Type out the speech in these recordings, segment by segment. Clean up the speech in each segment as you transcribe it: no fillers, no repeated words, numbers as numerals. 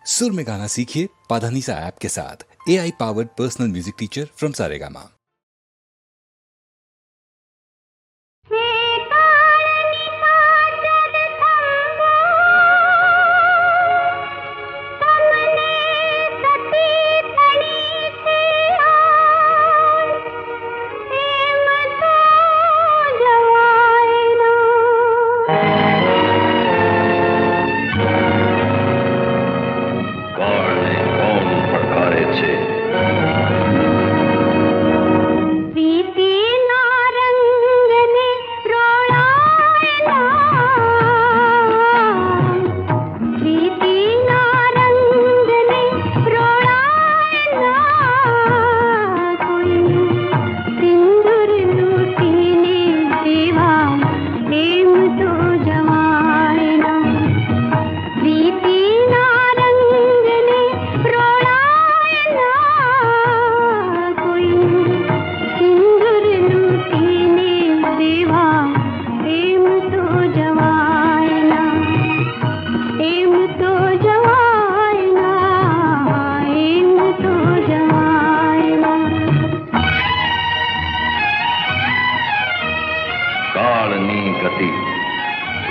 सुर में गाना सीखिए पाधानीसा ऐप के साथ। AI powered personal music teacher from Saregama.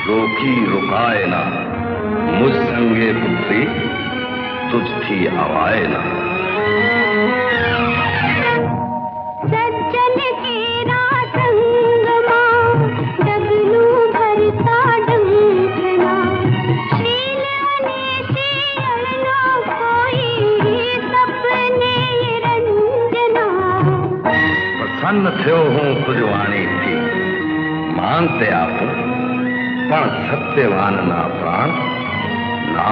रोकी रुकाए ना मुझ संगे पुत्री तुझ थी आवाए ना। सज्जन केरा संगमा जगनू भरता डंकना शील अनेशी अड़ना कोई सपने रंजना। प्रसन्न थियो हूँ तुझ वाणी थी मानते आप पण सत्यवान ना प्राण ना